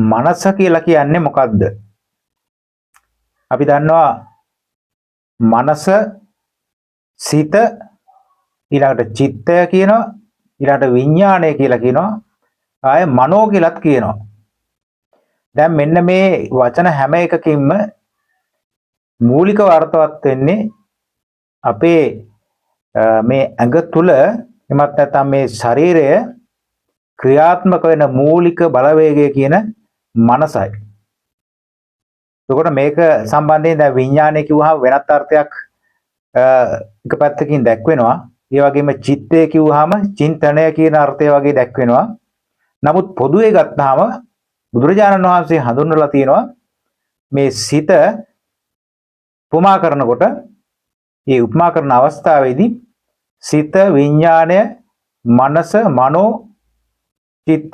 මනස කියලා කියන්නේ මොකද්ද? අපි දන්නවා මනස, සිත, ඊළඟට චිත්තය කියනවා, ඊළඟට විඥාණය කියලා කියනවා, ආය මනෝ කියලාත් කියනවා. දැන් මෙන්න මේ වචන හැම එකකින්ම මූලික අර්ථවත් වෙන්නේ අපේ මේ ඇඟ තුල එමත් නැත්නම් මේ ශරීරය ක්‍රියාත්මක වෙන මූලික බලවේගය කියන මනසයි. එතකොට මේක සම්බන්ධයෙන් දැන් විඥානය කිව්වහම වෙනත් අර්ථයක් එක පැත්තකින් දැක්වෙනවා. ඒ වගේම චිත්තය කිව්වහම චින්තනය කියන අර්ථය වගේ දැක්වෙනවා. නමුත් පොදුවේ ගත්තාම බුදුරජාණන් වහන්සේ හඳුන්වලා තියෙනවා මේ සිත උපමා කරනකොට, මේ උපමා කරන අවස්ථාවේදී සිත, විඥාණය, මනස, මනෝ, චිත්ත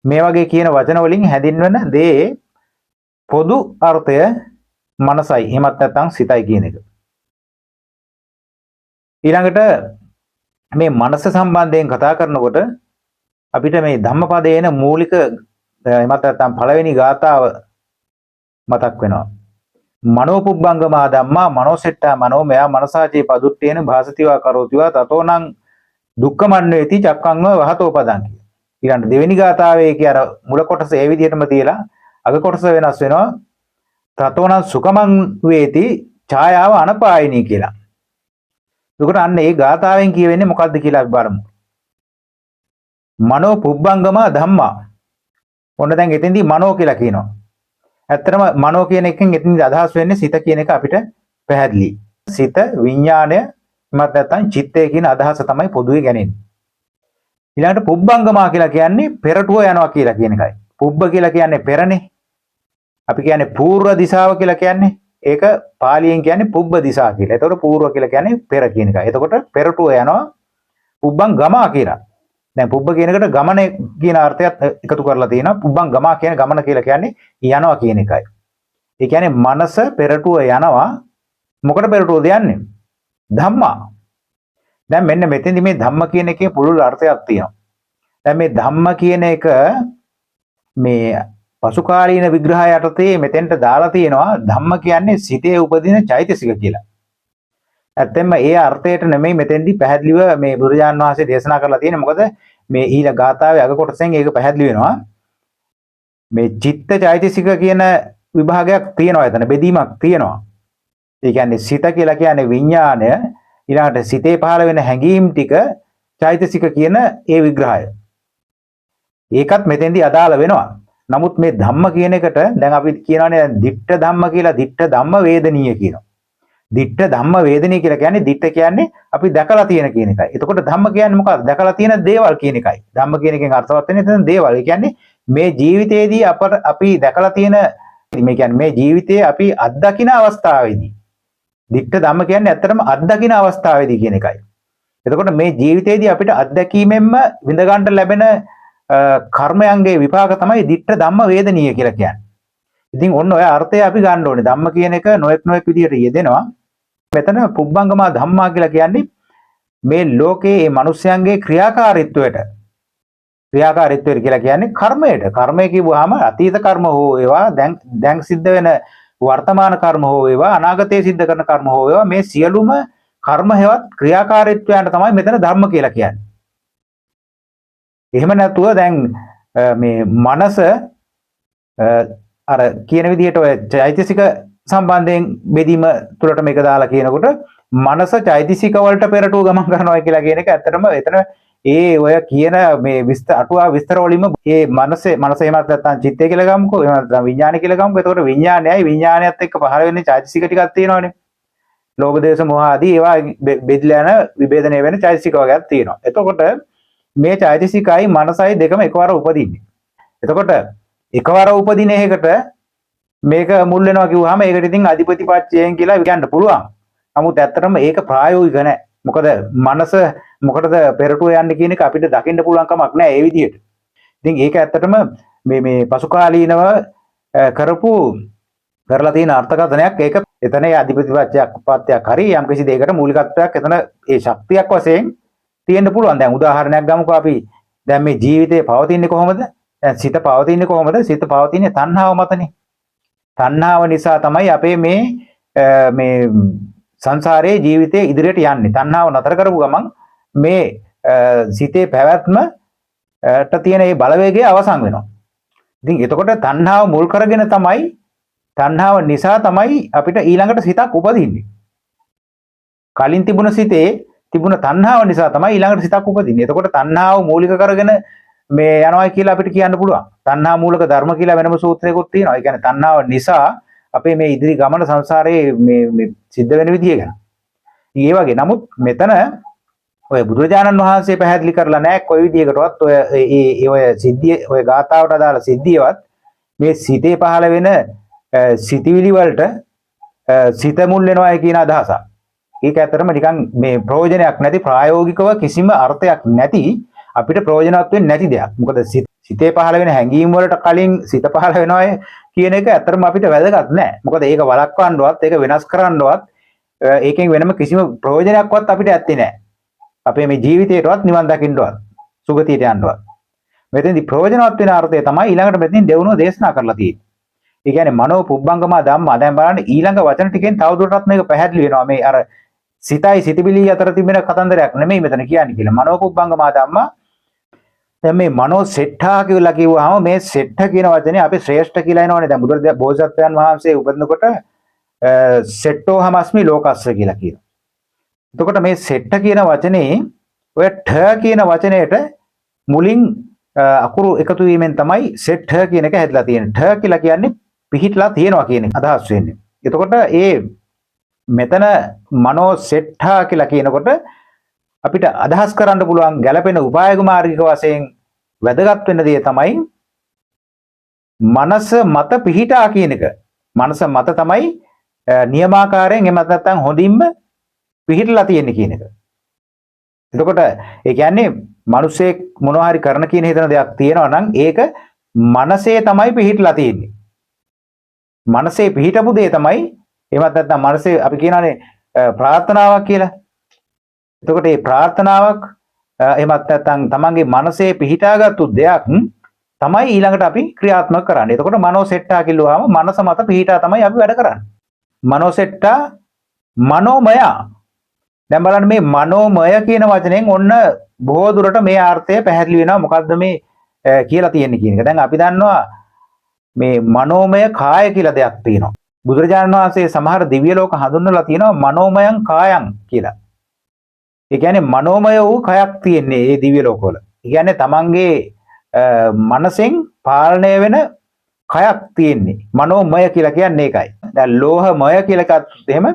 මේ වගේ කියන වචන වලින් හැදින්වෙන දේ පොදු අර්ථය මනසයි, එහෙමත් නැත්නම් සිතයි කියන එක. ඊළඟට මේ මනස සම්බන්ධයෙන් කතා කරනකොට අපිට මේ ධම්මපදයේ එන මූලික එහෙමත් නැත්නම් පළවෙනි ගාථාව මතක් වෙනවා. මනෝපුබ්බංගමා ධම්මා මනෝසෙට්ටා මනෝමයා මනසාචේ පදුට්ඨේන භාසතිවා කරෝතිවා තතෝනං දුක්ඛමන්නේති චක්ඛංව වහතෝ පදං කිය. ඊළඟ දෙවෙනි ගාථාවේ කිය අර මුල කොටස ඒ විදිහටම තියලා අග කොටස වෙනස් වෙනවා. තතෝනං සුඛමං වේති ඡායාව අනපායිනී කියලා. එතකොට අන්න ඒ ගාථාවෙන් කියවෙන්නේ මොකද්ද කියලා අපි බලමු. මනෝ පුබ්බංගමා ධම්මා. ඔන්න දැන් එතෙන්දී මනෝ කියලා කියනවා. ඇත්තටම මනෝ කියන එකෙන් එතෙන්දී අදහස් වෙන්නේ සිත කියන එක අපිට පැහැදිලි. සිත, විඥාණය, එමත් නැත්නම් චිත්තය කියන අදහස තමයි පොදුවේ ගන්නේ. ඊළඟට පුබ්බංගමා කියලා කියන්නේ පෙරටුව යනවා කියලා කියන එකයි. පුබ්බ කියලා කියන්නේ පෙරනේ. අපි කියන්නේ පූර්ව දිශාව කියලා කියන්නේ. ඒක පාලියෙන් කියන්නේ පුබ්බ දිශා කියලා. එතකොට පූර්ව කියලා කියන්නේ පෙර කියන එකයි. එතකොට පෙරටුව යනවා පුබ්බං ගමා කියලා. දැන් පුබ්බ කියන එකට ගමන කියන අර්ථයත් එකතු කරලා තියෙනවා. පුබ්බං ගමා කියන ගමන කියලා කියන්නේ යනවා කියන එකයි. ඒ කියන්නේ මනස පෙරටුව යනවා. මොකට පෙරටුවද යන්නේ? ධම්මා. දැන් මෙන්න මෙතෙන්දි මේ ධම්ම කියන එකේ පුළුල් අර්ථයක් තියෙනවා. දැන් මේ ධම්ම කියන එක මේ පසුකාලීන විග්‍රහය යටතේ මෙතෙන්ට දාලා තියෙනවා ධම්ම කියන්නේ සිතේ උපදින චෛතසික කියලා. ඇත්තෙන්ම ඒ අර්ථයට නෙමෙයි මෙතෙන්දි පැහැදිලිව මේ බුදුරජාණන් වහන්සේ දේශනා කරලා තියෙන්නේ. මොකද මේ ඊළ ගාථාවේ අග කොටසෙන් ඒක පැහැදිලි වෙනවා. මේ චිත්ත චෛතසික කියන විභාගයක් තියෙනවා, එතන බෙදීමක් තියෙනවා. ඒ කියන්නේ සිත කියලා කියන්නේ විඥාණය, ඊළඟට සිතේ පහළ වෙන හැඟීම් ටික චෛතසික කියන ඒ විග්‍රහය. ඒකත් මෙතෙන්දි අදාළ වෙනවා. නමුත් මේ ධම්ම කියන එකට දැන් අපි කියනවානේ දිට්ඨ ධම්ම කියලා. දිට්ඨ ධම්ම වේදනීය කියනවා. දිට්ඨ ධම්ම වේදනීය කියලා කියන්නේ දිට්ඨ කියන්නේ අපි දැකලා තියෙන කියන එකයි. එතකොට ධම්ම කියන්නේ මොකක්ද? දැකලා තියෙන දේවල් කියන එකයි. ධම්ම කියන එකෙන් අර්ථවත් වෙන්නේ එතන දේවල්. ඒ කියන්නේ මේ ජීවිතයේදී අපි දැකලා තියෙන මේ කියන්නේ මේ ජීවිතයේ අපි අත්දකින අවස්ථාවේදී දිට්ඨ ධම්ම කියන්නේ ඇත්තටම අත්දකින අවස්ථාවේදී කියන එකයි. එතකොට මේ ජීවිතයේදී අපිට අත්දැකීමෙන්ම විඳ ගන්න ලැබෙන කර්මයන්ගේ විපාක තමයි දිට්ඨ ධම්ම වේදනීය කියලා කියන්නේ. ඉතින් ඔන්න ඔය අර්ථය අපි ගන්න ඕනේ. ධම්ම කියන එක නොඑක් විදියට යෙදෙනවා. මෙතන පුබ්බංගමා ධම්මා කියලා කියන්නේ මේ ලෝකයේ මේ මිනිස්යන්ගේ ක්‍රියාකාරීත්වයට කියලා කියන්නේ කර්මයට. කර්මය කිව්වහම අතීත කර්ම හෝ ඒවා දැන් සිද්ධ වෙන වර්තමාන කර්ම හෝ ඒවා අනාගතයේ සිද්ධ කරන කර්ම හෝ ඒවා මේ සියලුම කර්ම හේවත් ක්‍රියාකාරීත්වයන්ට තමයි මෙතන ධර්ම කියලා කියන්නේ. එහෙම නැතුව දැන් මේ මනස අර කියන විදිහට ඔය චෛතසික සම්බන්ධයෙන් බෙදීම තුලට මේක දාලා කියනකොට මනස චෛතසික වලට පෙරටුව ගමන් කරනවා කියලා කියන එක ඇත්තටම එතන ඒ ඔය කියන මේ අටුවා විස්තර වලින්ම මේ මනස එහෙමත් නැත්නම් චිත්තය කියලා ගමුකෝ, එහෙම නැත්නම් විඥානය කියලා ගමුකෝ. එතකොට විඥානයත් එක්ක පහළ වෙන්නේ චෛතසික ටිකක් තියෙනවානේ. ලෝභ දේශ මොහ ආදී ඒවා බෙදලා යන විභේදනය වෙන චෛතසික වර්ගයක් තියෙනවා. එතකොට මේ චෛතසිකයි මනසයි දෙකම එකවර උපදින්නේ. එතකොට එකවර උපදින එකකට මේක මුල් වෙනවා කිව්වහම ඒකට ඉතින් අධිපතිපත්‍යයෙන් කියලා කියන්න පුළුවන්. නමුත් ඇත්තටම ඒක ප්‍රායෝගික නැහැ. මොකද මනස මොකටද පෙරටුව යන්නේ කියන එක අපිට දකින්න පුළුවන් කමක් නැහැ ඒ විදිහට. ඉතින් ඒක ඇත්තටම මේ පසුකාලීනව කරලා තියෙන අර්ථකථනයක්. ඒක එතන අධිපතිපත්‍යයක් හරි යම් කිසි දෙයකට මූලිකත්වයක් එතන ඒ ශක්තියක් වශයෙන් තියෙන්න පුළුවන්. දැන් උදාහරණයක් ගමුකෝ අපි. දැන් මේ ජීවිතේ පවතින්නේ කොහොමද? දැන් සිත පවතින්නේ කොහොමද? සිත පවතින්නේ තණ්හාව මතනේ. තණ්හාව නිසා තමයි අපේ මේ සංසාරයේ ජීවිතේ ඉදිරියට යන්නේ. තණ්හාව නතර කරපු ගමන් මේ සිතේ පැවැත්මට තියෙන මේ බලවේගය අවසන් වෙනවා. ඉතින් එතකොට තණ්හාව මුල් කරගෙන තමයි තණ්හාව නිසා තමයි අපිට ඊළඟට සිතක් උපදින්නේ. කලින් තිබුණ සිතේ තිබුණ තණ්හාව නිසා තමයි ඊළඟට සිතක් උපදින්නේ. එතකොට තණ්හාව මූලික කරගෙන මේ යනවා කියලා අපිට කියන්න පුළුවන්. තණ්හා මූලක ධර්ම කියලා වෙනම සූත්‍රයකුත් තියෙනවා. ඒ කියන්නේ තණ්හාව නිසා අපේ මේ ඉදිරි ගමන සංසාරයේ මේ සිද්ධ වෙන විදිය ගැන. ඒ වගේ නමුත් මෙතන ඔය බුදුරජාණන් වහන්සේ පැහැදිලි කරලා නැහැ කොයි විදියකටවත් ඔය සිද්ධිය ඔය ගාථාවට අදාළ සිද්ධියවත් මේ සිතේ පහළ වෙන සිතිවිලි වලට සිත මුල් වෙනවා කියන අදහසක්. ඒක ඇත්තටම නිකන් මේ ප්‍රයෝජනයක් නැති ප්‍රායෝගිකව කිසිම අර්ථයක් නැති අපිට ප්‍රයෝජනවත් වෙන්නේ නැති දෙයක්. මොකද සිතේ පහළ වෙන හැඟීම් වලට කලින් සිත පහළ වෙනවා කියන එක ඇත්තටම අපිට වැදගත් නැහැ. මොකද ඒක වළක්වන්නවත් ඒක වෙනස් කරන්නවත් ඒකෙන් වෙනම කිසිම ප්‍රයෝජනයක්වත් අපිට ඇත්තේ නැහැ. අපේ මේ ජීවිතේටවත් නිවන් දකින්නවත් සුගතියට යන්නවත්. මෙතෙන්දි ප්‍රයෝජනවත් වෙන අර්ථය තමයි ඊළඟට මෙතනින් දෙවනුව දේශනා කරලා තියෙන්නේ. ඒ කියන්නේ මනෝ පුබ්බංගම ධම්මා. දැන් බලන්න ඊළඟ වචන ටිකෙන් තවදුරටත් මේක පැහැදිලි වෙනවා. මේ අර සිතයි සිතවිලි අතර තිබෙන කතන්දරයක් නෙමෙයි මෙතන කියන්නේ කියලා. මනෝ පුබ්බංගම ධම්මා. දැන් මේ මනෝ සෙට්ඨා කියලා කිව්වහම මේ සෙට්ඨ කියන වචනේ අපි ශ්‍රේෂ්ඨ කියලා එනවනේ. දැන් බුදුරජාණන් බෝසත්යන් වහන්සේ උපදිනකොට සෙට්ඨෝ හමස්මි ලෝකස්ස කියලා කියනවා. එතකොට මේ සෙට්ඨ කියන වචනේ ඔය ඨ කියන වචනයට මුලින් අකුරු එකතු වීමෙන් තමයි සෙට්ඨ කියන එක හැදලා තියෙන්නේ. ඨ කියලා කියන්නේ පිහිටලා තියෙනවා කියන එක අදහස් වෙන්නේ. එතකොට මෙතන මනෝ සෙට්ඨා කියලා කියනකොට අපිට අදහස් කරන්න පුළුවන් ගැළපෙන උපායක මාර්ගික වශයෙන් වැදගත් වෙන දේ තමයි මනස මත පිහිටා කියන එක. මනස මත තමයි නියමාකාරයෙන් එහෙම නැත්නම් හොඳින්ම පිහිටලා තියෙන්නේ කියන එක. එතකොට ඒ කියන්නේ මිනිස්සෙක් මොනවා හරි කරන කියන හිතන දෙයක් තියෙනවා නම් ඒක මනසේ තමයි පිහිටලා තියෙන්නේ. මනසේ පිහිටපු දේ තමයි එහෙමත් නැත්නම් මනසේ අපි කියනවානේ ප්‍රාර්ථනාවක් කියලා. එතකොට මේ ප්‍රාර්ථනාවක් එහෙමත් නැත්නම් තමන්ගේ මනසේ පිහිටාගත්තු දෙයක් තමයි ඊළඟට අපි ක්‍රියාත්මක කරන්නේ. එතකොට මනෝසෙට්ටා කිව්වහම මනස මත පිහිටා තමයි අපි වැඩ කරන්නේ. මනෝසෙට්ටා මනෝමය. දැන් බලන්න මේ මනෝමය කියන වචනයෙන් ඔන්න බොහෝ දුරට මේ අර්ථය පැහැදිලි වෙනවා. මොකද්ද මේ කියලා තියෙන්නේ කියන එක. දැන් අපි දන්නවා මේ මනෝමය කාය කියලා දෙයක් තියෙනවා. බුදුරජාණන් වහන්සේ සමහර දිව්‍ය ලෝක හඳුන්වලා තියෙනවා මනෝමයං කායං කියලා. ඒ කියන්නේ මනෝමය වූ කයක් තියෙන්නේ මේ දිව්‍ය ලෝකවල. ඒ කියන්නේ තමන්ගේ මනසෙන් පාලනය වෙන කයක් තියෙන්නේ. මනෝමය කියලා කියන්නේ ඒකයි. දැන් ලෝහමය කියලා එකත් එහෙම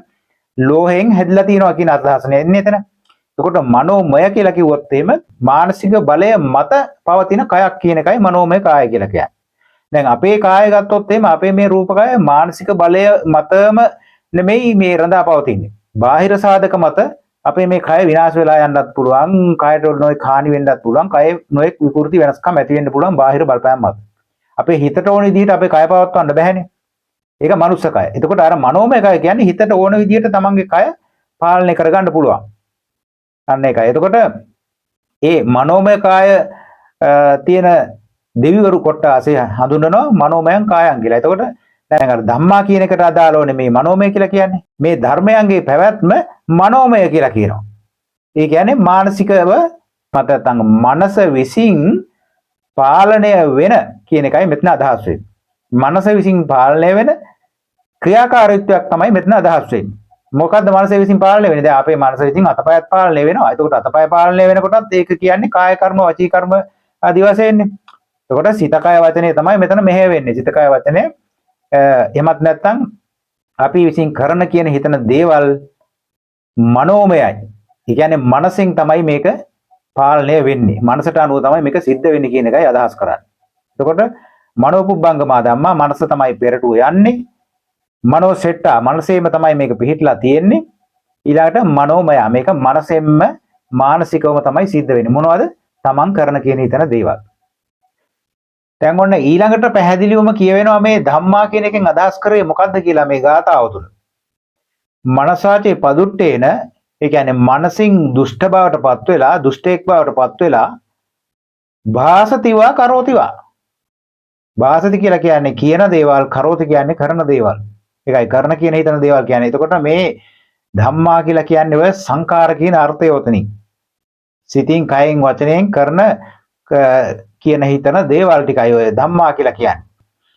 ලෝහයෙන් හැදිලා තියෙනවා කියන අදහස නෙන්නේ එතන. එතකොට මනෝමය කියලා කිව්වොත් එහෙම මානසික බලය මත පවතින කයක් කියන එකයි මනෝමය කාය කියලා කියන්නේ. දැන් අපේ කාය ගත්තොත් එහෙම අපේ මේ රූපකය මානසික බලය මතම නෙමෙයි මේ රඳා පවතින්නේ. බාහිර සාධක මත අපේ මේ කය විනාශ වෙලා යන්නත් පුළුවන්, කයට නොයෙක් හානි වෙන්නත් පුළුවන්, කය නොයෙක් විකෘති වෙනස්කම් ඇති වෙන්න පුළුවන් බාහිර බලපෑම් මත. අපේ හිතට ඕන විදිහට අපේ කය පවත්වන්න බැහැනේ. ඒක මනුස්ස කය. එතකොට අර මනෝමය කය කියන්නේ හිතට ඕන විදිහට තමන්ගේ කය පාලනය කරගන්න පුළුවන්. අන්න ඒකයි. එතකොට ඒ මනෝමය කාය තියෙන දෙවිවරු කොටාසේ හඳුන්වනවා මනෝමයං කායං කියලා. එතකොට දැන් අර ධම්මා කියන එකට අදාළවනේ මේ මනෝමය කියලා කියන්නේ. මේ ධර්මයන්ගේ පැවැත්ම මනෝමය කියලා කියනවා. ඒ කියන්නේ මානසිකව නැත්නම් මනස විසින් පාලනය වෙන කියන එකයි මෙතන අදහස් වෙන්නේ. මනස විසින් පාලනය වෙන ක්‍රියාකාරීත්වයක් තමයි මෙතන අදහස් වෙන්නේ. මොකද්ද මනස විසින් පාලනය වෙන්නේ? දැන් අපේ මනස විසින් අතපයත් පාලනය වෙනවා. එතකොට අතපය පාලනය වෙනකොටත් ඒක කියන්නේ කාය කර්ම, වචී කර්ම ආදී වශයෙන්නේ. එතකොට සිත කය වචනේ තමයි මෙතන මෙහෙ වෙන්නේ. සිත කය වචනේ එහෙමත් නැත්නම් අපි විසින් කරන කියන හිතන දේවල් මනෝමයයි. ඒ කියන්නේ මනසෙන් තමයි මේක පාලනය වෙන්නේ. මනසට අනුව තමයි මේක සිද්ධ වෙන්නේ කියන එකයි අදහස් කරන්නේ. එතකොට මනෝපුබ්බංගමා ධම්මා මනස තමයි පෙරටුව යන්නේ. මනෝසෙට්ටා මනසේම තමයි මේක පිහිටලා තියෙන්නේ. ඊළඟට මනෝමය මේක මනසෙන්ම මානසිකවම තමයි සිද්ධ වෙන්නේ. මොනවද? තමන් කරන කියන හිතන දේවල්. දැන් ඔන්න ඊළඟට පැහැදිලිවම කියවෙනවා මේ ධම්මා කියන එකෙන් අදහස් කරේ මොකද්ද කියලා මේ ගාථාව තුළ. මනසාචේ පදුට්ටේන ඒ කියන්නේ මනසින් දුෂ්ට බවට පත් වෙලා දුෂ්ටෙක් බවට පත් වෙලා භාසතිවා කරෝතිවා භාසති කියලා කියන්නේ කියන දේවල්, කරෝති කියන්නේ කරන දේවල්. ඒකයි කරන කියන හිතන දේවල් කියන්නේ. එතකොට මේ ධම්මා කියලා කියන්නේ ඔය සංකාර කියන අර්ථය උතනින්. සිතින්, කයෙන්, වචනයෙන් කරන කියන හිතන දේවල් ටිකයි ඔය ධම්මා කියලා කියන්නේ.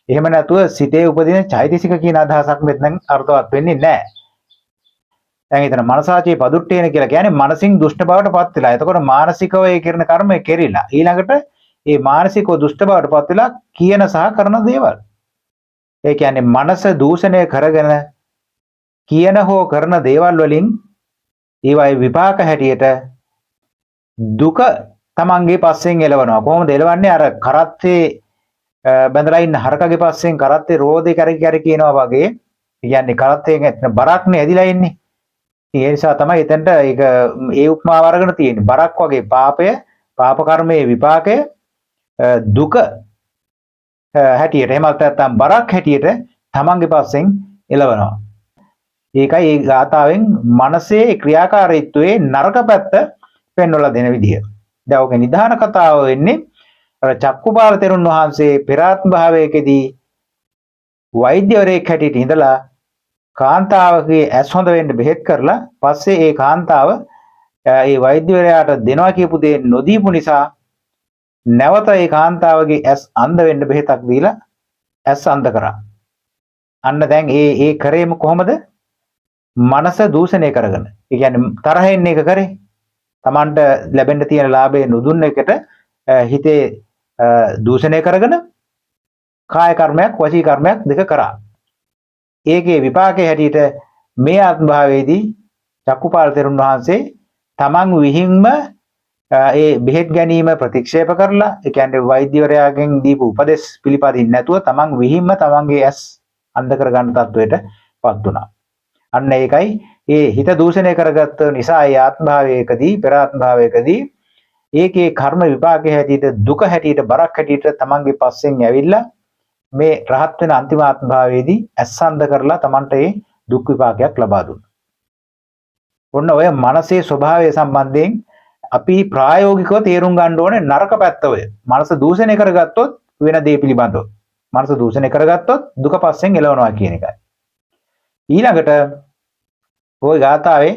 එහෙම නැතුව සිතේ උපදින චෛතසික කියන අදහසක් මෙතන අර්ථවත් වෙන්නේ නැහැ. දැන් හිතන මනසාචේ පදුට්ටේන කියලා කියන්නේ මනසින් දුෂ්ට බවට පත් වෙලා. එතකොට මානසිකව ඒ කරන කර්මය කෙරිලා. ඊළඟට ඒ මානසිකව දුෂ්ට බවට පත් වෙලා කියන සහ කරන දේවල්. ඒ කියන්නේ මනස දූෂණය කරගෙන කියන හෝ කරන දේවල් වලින් ඒවායේ විපාක හැටියට දුක තමන්ගේ පස්සෙන් එලවනවා. කොහොමද එලවන්නේ? අර කරත්තේ බැඳලා ඉන්න හරකගේ පස්සෙන් කරත්තේ රෝදේ කර කියනවා වගේ. කියන්නේ කරත්තයෙන් බරක්නේ ඇදිලා ඉන්නේ. ඒ නිසා තමයි එතනට ඒක ඒ උපමාව අරගෙන තියෙන්නේ. බරක් වගේ පාපය, පාප කර්මයේ විපාකය දුක හැටියට, එහෙම නැත්නම් බරක් හැටියට තමන්ගේ පස්සෙන් එලවනවා. ඒකයි ඒ ගාථාවෙන් මනසේ ක්‍රියාකාරීත්වයේ නරක පැත්ත පෙන්වලා දෙන විදිය. දැන් ඔගේ නිධාන කතාව වෙන්නේ අර චක්කුපාල තෙරුන් වහන්සේ පෙරාත්ම භාවයකදී වෛද්‍යවරයෙක් හැටියට ඉඳලා කාන්තාවගේ ඇස් හොඳ වෙන්න බෙහෙත් කරලා පස්සේ ඒ කාන්තාව ඒ වෛද්‍යවරයාට දෙනවා කියපු දේ නොදීපු නිසා නැවත ඒ කාන්තාවගේ ඇස් අන්ධ වෙන්න බෙහෙතක් දීලා ඇස් අන්ධ කරා. අන්න දැන් ඒ කරේම කොහොමද? මනස දූෂණය කරගෙන. ඒ කියන්නේ තරහෙන් එක කරේ. Tamanට ලැබෙන්න තියෙන ලාභය නොදුන්න එකට හිතේ දූෂණය කරගෙන කාය කර්මයක්, වචී කර්මයක් දෙක කරා. ඒකේ විපාකයේ හැටියට මේ ආත්ම භාවයේදී චක්කුපාල තෙරුන් වහන්සේ තමන් විහිම්ම ඒ බෙහෙත් ගැනීම ප්‍රතික්ෂේප කරලා, ඒ කියන්නේ වෛද්‍යවරයාගෙන් දීපු උපදෙස් පිළිපදින්න නැතුව තමන් විහිම්ම තමන්ගේ ඇස් අන්ධ කරගන්න තත්වයටපත් වුණා. අන්න ඒකයි ඒ හිත දූෂණය කරගත්ත නිසා ඒ ආත්ම භාවයකදී, පෙර ආත්ම භාවයකදී ඒකේ කර්ම විපාකයේ හැටියට, දුක හැටියට, බරක් හැටියට තමන්ගේ පස්සෙන් ඇවිල්ලා මේ රහත් වෙන අන්තිම ආත්ම භාවයේදී ඇස්සන්ද කරලා Tamanට ඒ දුක් විපාකයක් ලබා දුන්නා. ඔන්න ඔය මනසේ ස්වභාවය සම්බන්ධයෙන් අපි ප්‍රායෝගිකව තේරුම් ගන්න ඕනේ නරක පැත්ත ඔය. මනස දූෂණය කරගත්තොත් වෙන දේ පිළිබඳව. මනස දූෂණය කරගත්තොත් දුක පස්සෙන් එළවනවා කියන එකයි. ඊළඟට ওই ගාථාවේ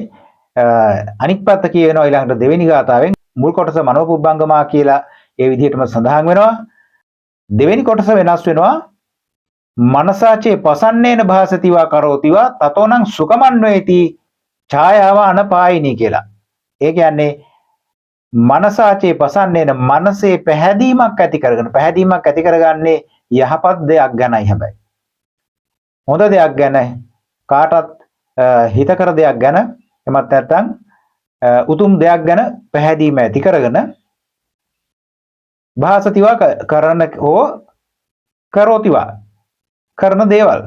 අනික් පැත්ත කියනවා. ඊළඟට දෙවෙනි ගාථාවෙන් මුල් කොටස මනෝපුබ්බංගමා කියලා ඒ විදිහටම සඳහන් වෙනවා. දෙවෙනි කොටස වෙනස් වෙනවා. මනසාචේ පසන්නේන භාසතිවා කරෝතිවා තතෝනං සුකමන්වේති ඡායාව අනපායිනී කියලා. ඒ කියන්නේ මනසාචේ පසන්නේන මනසේ පැහැදීමක් ඇති කරගෙන, පැහැදීමක් ඇති කරගන්නේ යහපත් දෙයක් ගැනයි. හැබැයි හොඳ දෙයක් ගැන, කාටත් හිතකර දෙයක් ගැන, එමත් නැත්නම් උතුම් දෙයක් ගැන පැහැදීම ඇති කරගෙන භාසතිවා කරන හෝ කරෝතිවා කරන දේවල්.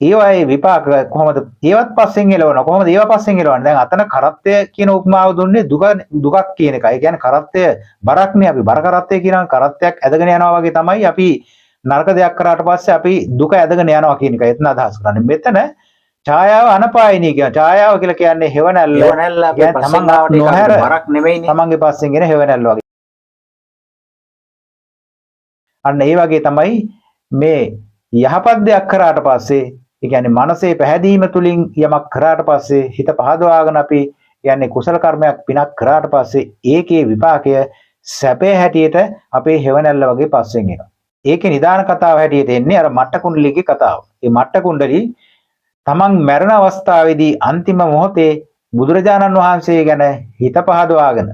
ඒවායේ විපාක කොහොමද? ඒවත් පස්සෙන් එළවනවා. කොහොමද ඒවා පස්සෙන් එළවන්නේ? දැන් අතන කරත්තය කියන උපමාව දුන්නේ දුකක් කියන එකයි. ඒ කියන්නේ කරත්තය බරක්නේ. අපි බර කරත්තය කියනවා කරත්තයක් ඇදගෙන යනවා වගේ තමයි අපි නරක දෙයක් කරාට පස්සේ අපි දුක ඇදගෙන යනවා කියන එකයි එතන අදහස් කරන්නේ. මෙතන ඡායාව අනපායිනී කියන ඡායාව කියලා කියන්නේ හෙවණැල්ල. හෙවණැල්ල අපි පස්සෙන් ආවට ඒක බරක් නෙමෙයිනේ. තමන්ගේ පස්සෙන් එන හෙවණැල්ල වගේ. අන්න ඒ වගේ තමයි මේ යහපත් දෙයක් කරාට පස්සේ, ඒ කියන්නේ මනසේ පැහැදීම තුලින් යමක් කරාට පස්සේ හිත පහදවාගෙන අපි කියන්නේ කුසල කර්මයක්, පිනක් කරාට පස්සේ ඒකේ විපාකය සැපේ හැටියට අපේ හෙවණැල්ල වගේ පස්සෙන් එනවා. ඒකේ නිදාන කතාව හැටියට එන්නේ අර මට්ට කුණ්ඩලිගේ කතාව. මේ මට්ට කුණ්ඩලි තමන් මැරෙන අවස්ථාවේදී අන්තිම මොහොතේ බුදුරජාණන් වහන්සේ ගැන හිත පහදවාගෙන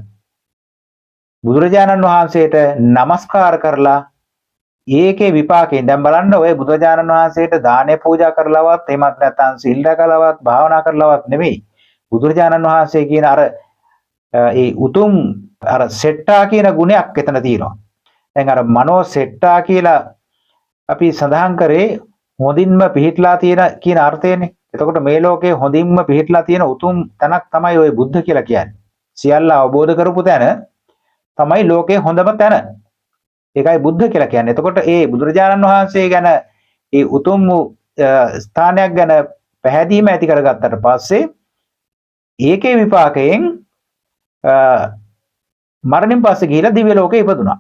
බුදුරජාණන් වහන්සේට নমස්කාර කරලා ඒකේ විපාකයෙන් දැන් බලන්න ඔය බුදුරජාණන් වහන්සේට දානේ පූජා කරලවත්, එහෙමත් නැත්නම් සිල් රැකලවත්, භාවනා කරලවත් නෙමෙයි. බුදුරජාණන් වහන්සේ කියන අර ඒ උතුම් අර සෙට්ටා කියන ගුණයක් එතන තියෙනවා. දැන් අර මනෝ සෙට්ටා කියලා අපි සඳහන් කරේ හොඳින්ම පිහිටලා තියෙන කියන අර්ථයනේ. එතකොට මේ ලෝකේ හොඳින්ම පිහිටලා තියෙන උතුම් තැනක් තමයි ওই බුද්ධ කියලා කියන්නේ. සියල්ල අවබෝධ කරපු තැන තමයි ලෝකේ හොඳම තැන. ඒකයි බුද්ධ කියලා කියන්නේ. එතකොට ඒ බුදුරජාණන් වහන්සේ ගැන ඒ උතුම් ස්ථානයක් ගැන පැහැදීම ඇති කරගත්තට පස්සේ ඒකේ විපාකයෙන් මරණින් පස්සේ ගිහිලා දිව්‍ය ලෝකේ ඉපදුනා.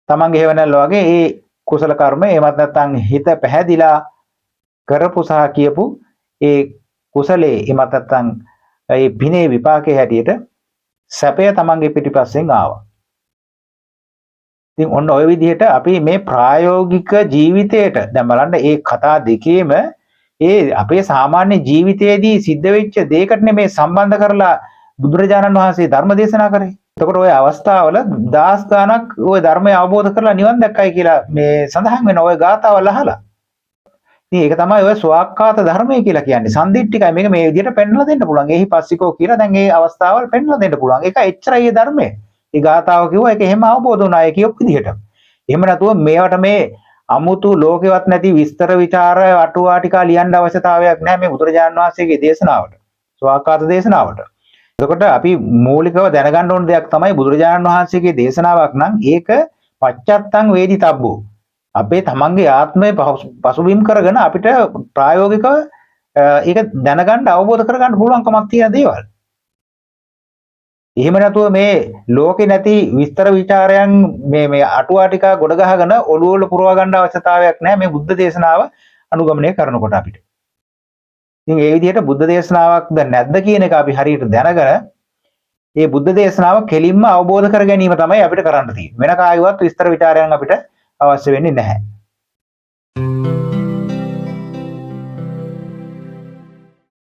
තමන්ගේ හේවණල්ල වගේ ඒ කුසල කර්ම එමත් නැත්නම් හිත පැහැදිලා කරපු සහ කියපු ඒ කුසලයේ එමත් නැත්නම් ඒ පිනේ විපාකයේ හැටියට සැපය තමන්ගේ පිටිපස්සෙන් ආවා. ඉතින් ඔන්න ඔය විදිහට අපි මේ ප්‍රායෝගික ජීවිතයට දැන් බලන්න මේ කතා දෙකේම ඒ අපේ සාමාන්‍ය ජීවිතයේදී සිද්ධ වෙච්ච දෙයකට මේ සම්බන්ධ කරලා බුදුරජාණන් වහන්සේ ධර්ම දේශනා කරේ. එතකොට ওই අවස්ථාවල දහස් ගණක් ওই ධර්මය අවබෝධ කරලා නිවන් දැක්කයි කියලා මේ සඳහන් වෙන ওই ගාථාවල් අහලා. ඉතින් ඒක තමයි ඔය ස්වාක්කාත ධර්මය කියලා කියන්නේ. සම්දිට්ඨිකයි මේක මේ විදිහට පෙන්වලා දෙන්න පුළුවන්. එහි පස්සිකෝ කියලා දැන් මේ අවස්ථාවල් පෙන්වලා දෙන්න පුළුවන්. ඒක එච්චරයි මේ ධර්මය. මේ ගාථාව කිව්වා ඒක එහෙම අවබෝධ වුණා ඒ කියොක් විදිහට. එහෙම නැතුව මේවට මේ අමුතු ලෝකෙවත් නැති විස්තර ਵਿਚාර අටුවා ටික ලියන්න අවශ්‍යතාවයක් නැහැ මේ බුදුරජාණන් වහන්සේගේ දේශනාවට. ස්වාක්කාත දේශනාවට. එතකොට අපි මූලිකව දැනගන්න ඕන දෙයක් තමයි බුදුරජාණන් වහන්සේගේ දේශනාවක් නම් ඒක පච්චත්තං වේදිතබ්බෝ. අපේ තමන්ගේ ආත්මය පසුබිම් කරගෙන අපිට ප්‍රායෝගිකව ඒක දැනගන්න අවබෝධ කරගන්න පුළුවන්කමක් තියෙන දේවල්. එහෙම නැතුව මේ ලෝකේ නැති විස්තර ਵਿਚාරයන් මේ අටුවා ටික ගොඩ ගහගෙන ඔළුව වල පුරවා ගන්න අවශ්‍යතාවයක් නැහැ මේ බුද්ධ දේශනාව අනුගමනය කරනකොට අපිට. ඉතින් ඒ විදිහට බුද්ධ දේශනාවක්ද නැද්ද කියන එක අපි හරියට දැනගෙන මේ බුද්ධ දේශනාව කෙලින්ම අවබෝධ කර ගැනීම තමයි අපිට කරන්න තියෙන්නේ. වෙන කායිවත් විස්තර ਵਿਚාරයන් අපිට අවශ්‍ය වෙන්නේ නැහැ.